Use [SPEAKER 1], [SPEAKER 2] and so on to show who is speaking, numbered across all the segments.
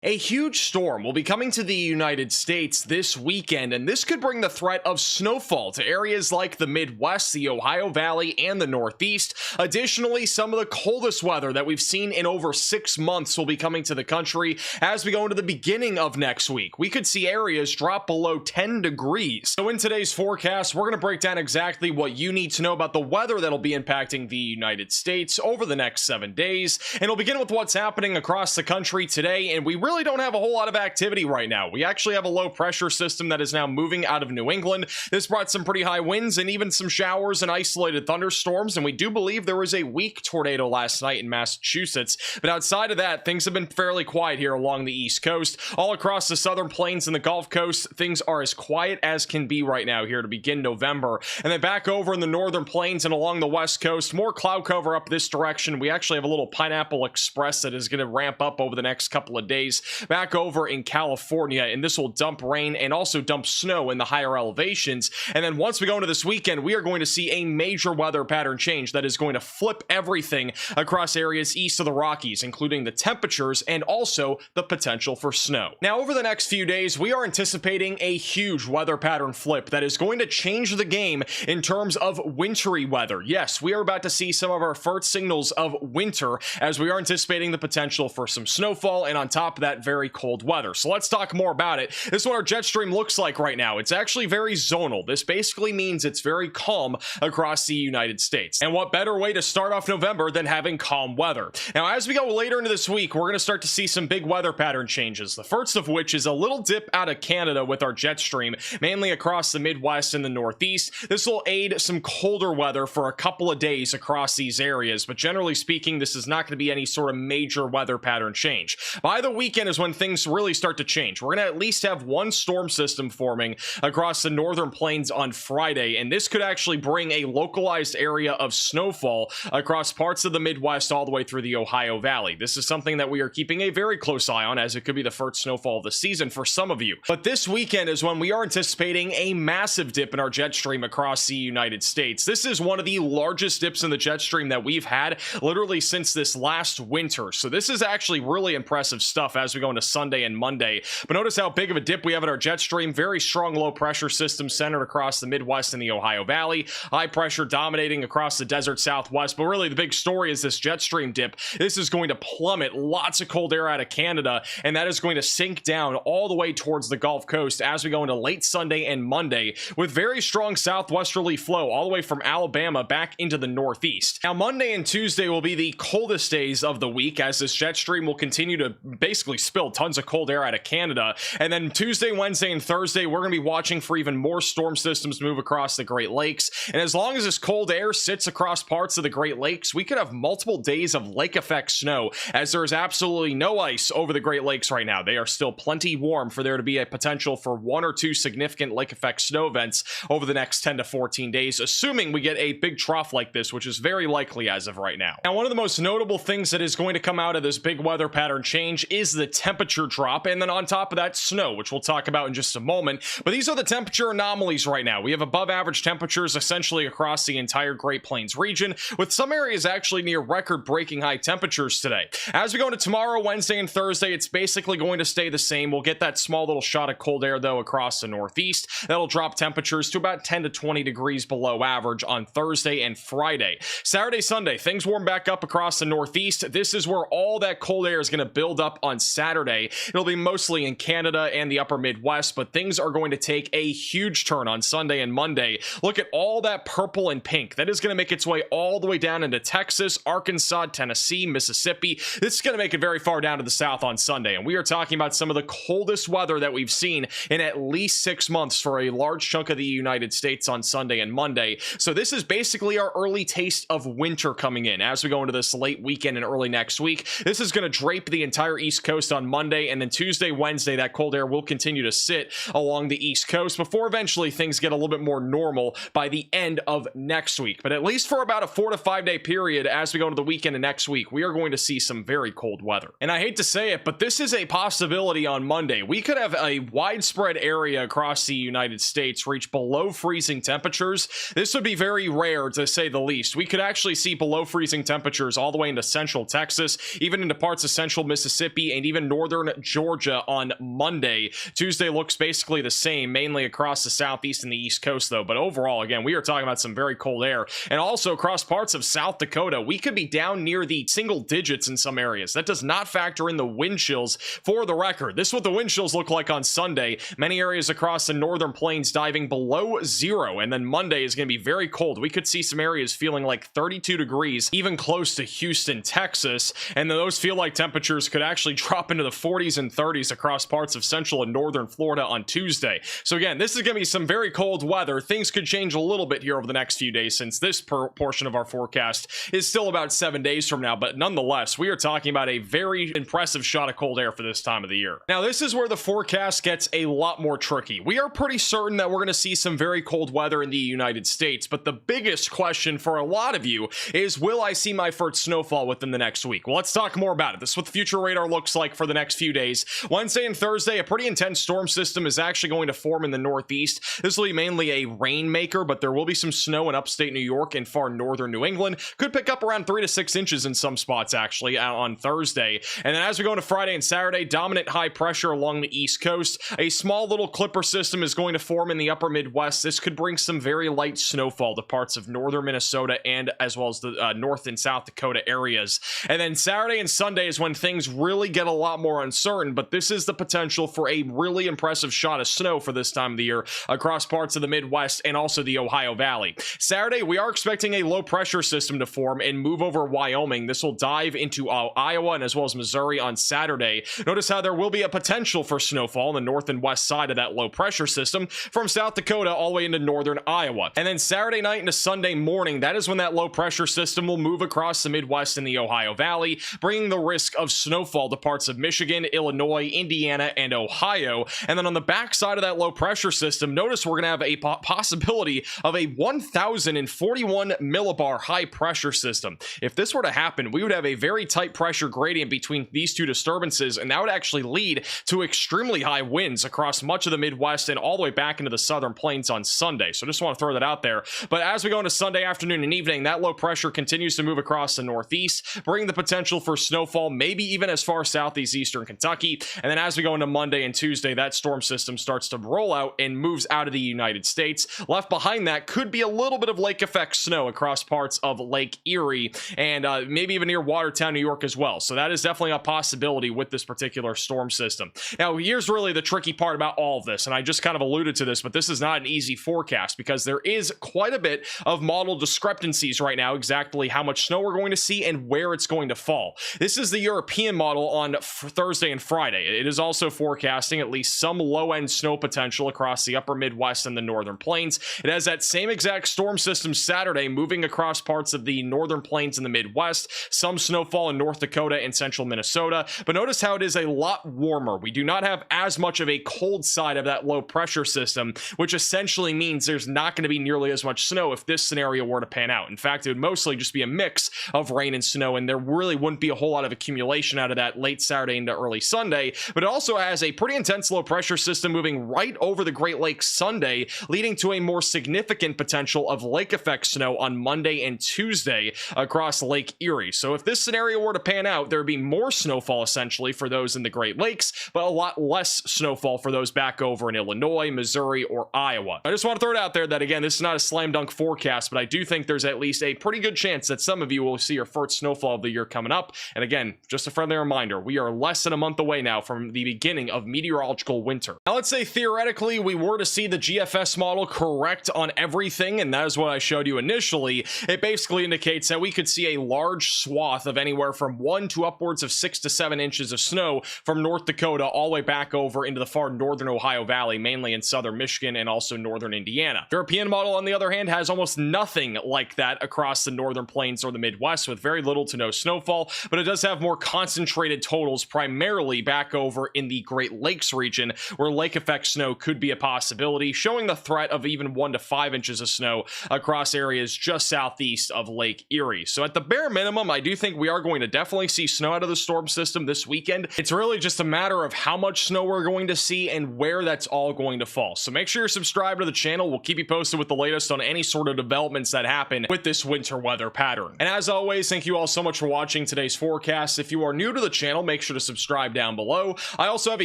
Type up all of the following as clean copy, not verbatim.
[SPEAKER 1] A huge storm will be coming to the United States this weekend, and this could bring the threat of snowfall to areas like the Midwest, the Ohio Valley, and the Northeast. Additionally, some of the coldest weather that we've seen in over 6 months will be coming to the country as we go into the beginning of next week. We could see areas drop below 10 degrees. So in today's forecast, we're going to break down exactly what you need to know about the weather that'll be impacting the United States over the next 7 days. And we'll begin with what's happening across the country today, and we really don't have a whole lot of activity right now. We actually have a low pressure system that is now moving out of New England. This brought some pretty high winds and even some showers and isolated thunderstorms, and we do believe there was a weak tornado last night in Massachusetts. But outside of that, things have been fairly quiet here along the East Coast. All across the southern plains and the Gulf Coast, things are as quiet as can be right now here to begin November. And then back over in the northern plains and along the West Coast, more cloud cover up this direction. We actually have a little Pineapple Express that is going to ramp up over the next couple of days back over in California, and this will dump rain and also dump snow in the higher elevations. And then once we go into this weekend, we are going to see a major weather pattern change that is going to flip everything across areas east of the Rockies, including the temperatures and also the potential for snow. Now, over the next few days, we are anticipating a huge weather pattern flip that is going to change the game in terms of wintry weather. Yes, we are about to see some of our first signals of winter as we are anticipating the potential for some snowfall, and on top of that, very cold weather. So let's talk more about it. This is what our jet stream looks like right now. It's actually very zonal. This basically means it's very calm across the United States. And what better way to start off November than having calm weather? Now, as we go later into this week, we're going to start to see some big weather pattern changes. The first of which is a little dip out of Canada with our jet stream, mainly across the Midwest and the Northeast. This will aid some colder weather for a couple of days across these areas, but generally speaking, this is not going to be any sort of major weather pattern change. By the weekend is when things really start to change. We're going to at least have one storm system forming across the northern plains on Friday, and this could actually bring a localized area of snowfall across parts of the Midwest all the way through the Ohio Valley. This is something that we are keeping a very close eye on, as it could be the first snowfall of the season for some of you. But this weekend is when we are anticipating a massive dip in our jet stream across the United States. This is one of the largest dips in the jet stream that we've had literally since this last winter. So this is actually really impressive stuff as we go into Sunday and Monday. But notice how big of a dip we have in our jet stream. Very strong low pressure system centered across the Midwest and the Ohio Valley. High pressure dominating across the desert Southwest. But really the big story is this jet stream dip. This is going to plummet lots of cold air out of Canada, and that is going to sink down all the way towards the Gulf Coast as we go into late Sunday and Monday, with very strong southwesterly flow all the way from Alabama back into the Northeast. Now, Monday and Tuesday will be the coldest days of the week, as this jet stream will continue to basically spill tons of cold air out of Canada. And then Tuesday, Wednesday, and Thursday, we're going to be watching for even more storm systems move across the Great Lakes. And as long as this cold air sits across parts of the Great Lakes, we could have multiple days of lake effect snow, as there is absolutely no ice over the Great Lakes right now. They are still plenty warm for there to be a potential for 1 or 2 significant lake effect snow events over the next 10 to 14 days, assuming we get a big trough like this, which is very likely as of right now. Now, one of the most notable things that is going to come out of this big weather pattern change is the temperature drop, and then on top of that, snow, which we'll talk about in just a moment. But these are the temperature anomalies right now. We have above average temperatures essentially across the entire Great Plains region, with some areas actually near record-breaking high temperatures today. As we go into tomorrow, Wednesday, and Thursday, it's basically going to stay the same. We'll get that small little shot of cold air, though, across the Northeast. That'll drop temperatures to about 10 to 20 degrees below average on Thursday and Friday. Saturday, Sunday, things warm back up across the Northeast. This is where all that cold air is going to build up on Saturday. It'll be mostly in Canada and the upper Midwest, but things are going to take a huge turn on Sunday and Monday. Look at all that purple and pink. That is going to make its way all the way down into Texas, Arkansas, Tennessee, Mississippi. This is going to make it very far down to the south on Sunday, and we are talking about some of the coldest weather that we've seen in at least 6 months for a large chunk of the United States on Sunday and Monday. So this is basically our early taste of winter coming in as we go into this late weekend and early next week. This is going to drape the entire East Coast on Monday, and then Tuesday, Wednesday, that cold air will continue to sit along the East Coast before eventually things get a little bit more normal by the end of next week. But at least for about a 4 to 5 day period as we go into the weekend and next week, we are going to see some very cold weather. And I hate to say it, but this is a possibility on Monday. We could have a widespread area across the United States reach below freezing temperatures. This would be very rare, to say the least. We could actually see below freezing temperatures all the way into central Texas, even into parts of central Mississippi, and even northern Georgia on Monday. Tuesday looks basically the same, mainly across the southeast and the east coast though. But overall, again, we are talking about some very cold air. And also across parts of South Dakota, we could be down near the single digits in some areas. That does not factor in the wind chills. For the record, this is what the wind chills look like on Sunday. Many areas across the northern plains diving below 0, and then Monday is going to be very cold. We could see some areas feeling like 32 degrees, even close to Houston, Texas, and those feel like temperatures could actually drop into the 40s and 30s across parts of central and northern Florida on Tuesday. So again, this is going to be some very cold weather. Things could change a little bit here over the next few days, since this portion of our forecast is still about 7 days from now, but nonetheless, we are talking about a very impressive shot of cold air for this time of the year. Now, this is where the forecast gets a lot more tricky. We are pretty certain that we're going to see some very cold weather in the United States, but the biggest question for a lot of you is, will I see my first snowfall within the next week? Well, let's talk more about it. This is what the future radar looks like for the next few days. Wednesday and Thursday, a pretty intense storm system is actually going to form in the northeast. This will be mainly a rainmaker, but there will be some snow in upstate New York and far northern New England. Could pick up around 3 to 6 inches in some spots actually on Thursday. And then as we go into Friday and Saturday, dominant high pressure along the east coast. A small little clipper system is going to form in the upper Midwest. This could bring some very light snowfall to parts of northern Minnesota and as well as the North and South Dakota areas. And then Saturday and Sunday is when things really get a lot more uncertain, but this is the potential for a really impressive shot of snow for this time of the year across parts of the Midwest and also the Ohio Valley. Saturday, we are expecting a low pressure system to form and move over Wyoming. This will dive into Iowa and as well as Missouri on Saturday. Notice how there will be a potential for snowfall on the north and west side of that low pressure system from South Dakota all the way into northern Iowa. And then Saturday night into Sunday morning, that is when that low pressure system will move across the Midwest and the Ohio Valley, bringing the risk of snowfall to parts of Michigan, Illinois, Indiana, and Ohio. And then on the backside of that low pressure system, notice we're going to have a possibility of a 1,041 millibar high pressure system. If this were to happen, we would have a very tight pressure gradient between these two disturbances, and that would actually lead to extremely high winds across much of the Midwest and all the way back into the southern plains on Sunday. So just want to throw that out there. But as we go into Sunday afternoon and evening, that low pressure continues to move across the northeast, bringing the potential for snowfall, maybe even as far south as eastern Kentucky. And then as we go into Monday and Tuesday, that storm system starts to roll out and moves out of the United States. Left behind that could be a little bit of lake effect snow across parts of Lake Erie and maybe even near Watertown, New York as well. So that is definitely a possibility with this particular storm system. Now, here's really the tricky part about all of this, and I just kind of alluded to this, but this is not an easy forecast because there is quite a bit of model discrepancies right now, exactly how much snow we're going to see and where it's going to fall. This is the European model on Thursday and Friday. It is also forecasting at least some low-end snow potential across the upper Midwest and the northern plains. It has that same exact storm system Saturday moving across parts of the northern plains in the Midwest, some snowfall in North Dakota and central Minnesota, but notice how it is a lot warmer. We do not have as much of a cold side of that low pressure system, which essentially means there's not going to be nearly as much snow if this scenario were to pan out. In fact, it would mostly just be a mix of rain and snow, and there really wouldn't be a whole lot of accumulation out of that late Saturday into early Sunday. But it also has a pretty intense low pressure system moving right over the Great Lakes Sunday, leading to a more significant potential of lake effect snow on Monday and Tuesday across Lake Erie. So if this scenario were to pan out, there would be more snowfall essentially for those in the Great Lakes, but a lot less snowfall for those back over in Illinois, Missouri, or Iowa. I just want to throw it out there that, again, this is not a slam dunk forecast, but I do think there's at least a pretty good chance that some of you will see your first snowfall of the year coming up. And again, just a friendly reminder, we are less than a month away now from the beginning of meteorological winter. Now, let's say theoretically we were to see the GFS model correct on everything, and that is what I showed you initially. It basically indicates that we could see a large swath of anywhere from 1 to upwards of 6 to 7 inches of snow from North Dakota all the way back over into the far northern Ohio Valley, mainly in southern Michigan and also northern Indiana. The European model, on the other hand, has almost nothing like that across the northern plains or the Midwest, with very little to no snowfall, but it does have more concentrated totals primarily back over in the Great Lakes region, where lake effect snow could be a possibility, showing the threat of even 1 to 5 inches of snow across areas just southeast of Lake Erie. So at the bare minimum, I do think we are going to definitely see snow out of the storm system this weekend. It's really just a matter of how much snow we're going to see and where that's all going to fall. So make sure you're subscribed to the channel. We'll keep you posted with the latest on any sort of developments that happen with this winter weather pattern. And as always, thank you all so much for watching today's forecast. If you are new to the channel, make make sure to subscribe down below. I also have a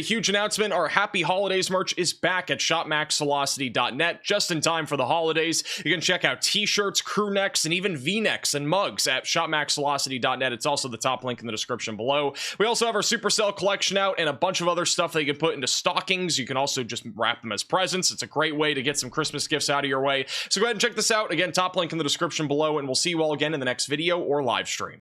[SPEAKER 1] huge announcement. Our Happy Holidays merch is back at shopmaxvelocity.net just in time for the holidays. You can check out t-shirts, crew necks, and even v-necks and mugs at shopmaxvelocity.net. It's also the top link in the description below. We also have our Supercell collection out and a bunch of other stuff that you can put into stockings. You can also just wrap them as presents. It's a great way to get some Christmas gifts out of your way. So go ahead and check this out. Again, top link in the description below, and we'll see you all again in the next video or live stream.